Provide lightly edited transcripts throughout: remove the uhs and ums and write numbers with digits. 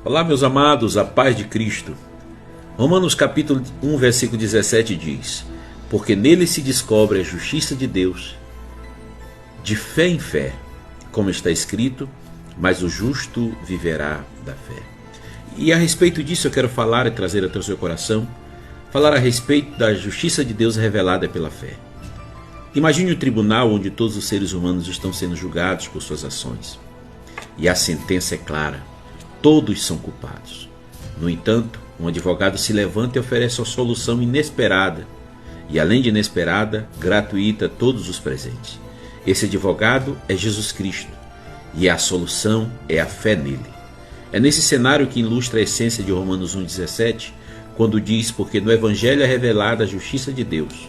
Olá, meus amados, a paz de Cristo. Romanos capítulo 1, versículo 17 diz: porque nele se descobre a justiça de Deus, de fé em fé, como está escrito, mas o justo viverá da fé. E a respeito disso eu quero falar e trazer até o seu coração, falar a respeito da justiça de Deus revelada pela fé. Imagine um tribunal onde todos os seres humanos estão sendo julgados por suas ações. E a sentença é clara: todos são culpados. No entanto, um advogado se levanta e oferece uma solução inesperada, e além de inesperada, gratuita a todos os presentes. Esse advogado é Jesus Cristo, e a solução é a fé nele. É nesse cenário que ilustra a essência de Romanos 1,17, quando diz: porque no Evangelho é revelada a justiça de Deus,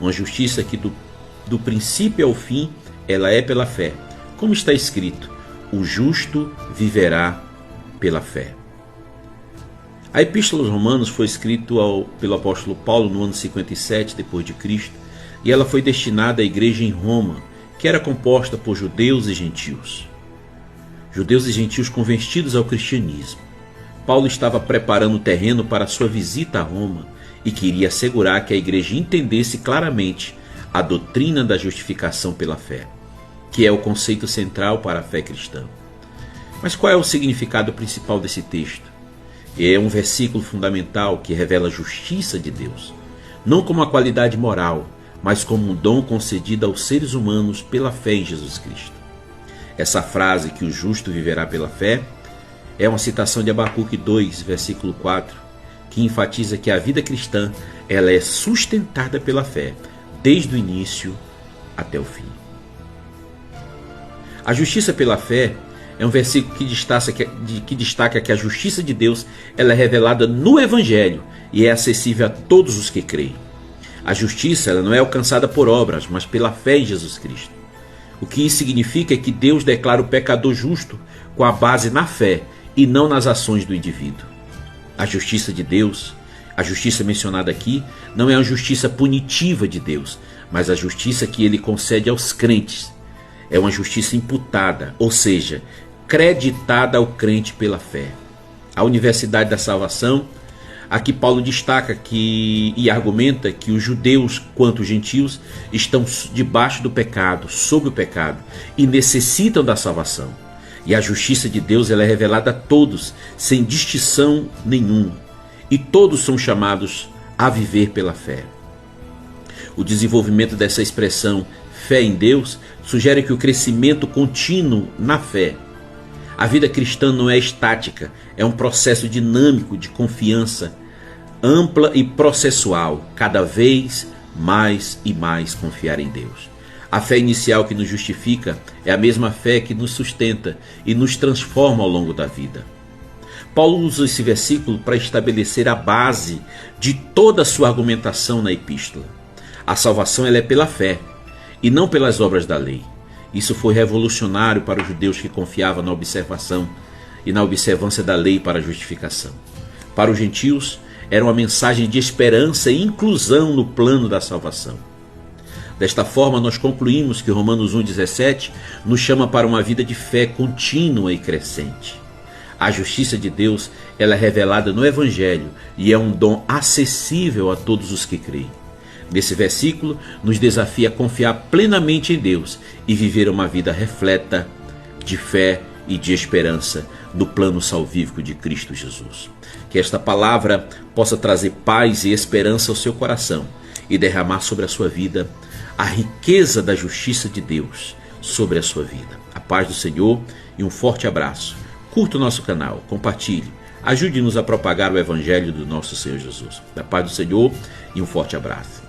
uma justiça que do princípio ao fim ela é pela fé, como está escrito: o justo viverá pela fé. A Epístola aos Romanos foi escrita pelo apóstolo Paulo no ano 57 depois de Cristo, e ela foi destinada à igreja em Roma, que era composta por judeus e gentios. Judeus e gentios convertidos ao cristianismo. Paulo estava preparando o terreno para sua visita a Roma e queria assegurar que a igreja entendesse claramente a doutrina da justificação pela fé, que é o conceito central para a fé cristã. Mas qual é o significado principal desse texto? É um versículo fundamental que revela a justiça de Deus, não como uma qualidade moral, mas como um dom concedido aos seres humanos pela fé em Jesus Cristo. Essa frase, que o justo viverá pela fé, é uma citação de Abacuque 2, versículo 4, que enfatiza que a vida cristã ela é sustentada pela fé, desde o início até o fim. A justiça pela fé é um versículo que destaca que a justiça de Deus ela é revelada no Evangelho e é acessível a todos os que creem. A justiça ela não é alcançada por obras, mas pela fé em Jesus Cristo. O que isso significa é que Deus declara o pecador justo com a base na fé e não nas ações do indivíduo. A justiça de Deus, a justiça mencionada aqui, não é uma justiça punitiva de Deus, mas a justiça que ele concede aos crentes. É uma justiça imputada, ou seja, creditada ao crente pela fé. A universidade da salvação, aqui Paulo destaca e argumenta que os judeus quanto os gentios estão debaixo do pecado, sob o pecado, e necessitam da salvação. E a justiça de Deus ela é revelada a todos, sem distinção nenhuma, e todos são chamados a viver pela fé. O desenvolvimento dessa expressão fé em Deus sugere que o crescimento contínuo na fé. A vida cristã não é estática, é um processo dinâmico de confiança ampla e processual, cada vez mais e mais confiar em Deus. A fé inicial que nos justifica é a mesma fé que nos sustenta e nos transforma ao longo da vida. Paulo usa esse versículo para estabelecer a base de toda a sua argumentação na epístola. A salvação ela é pela fé e não pelas obras da lei. Isso foi revolucionário para os judeus que confiavam na observação e na observância da lei para a justificação. Para os gentios, era uma mensagem de esperança e inclusão no plano da salvação. Desta forma, nós concluímos que Romanos 1,17 nos chama para uma vida de fé contínua e crescente. A justiça de Deus ela é revelada no Evangelho e é um dom acessível a todos os que creem. Nesse versículo, nos desafia a confiar plenamente em Deus e viver uma vida repleta de fé e de esperança no plano salvífico de Cristo Jesus. Que esta palavra possa trazer paz e esperança ao seu coração e derramar sobre a sua vida a riqueza da justiça de Deus sobre a sua vida. A paz do Senhor e um forte abraço. Curta o nosso canal, compartilhe, ajude-nos a propagar o Evangelho do nosso Senhor Jesus. A paz do Senhor e um forte abraço.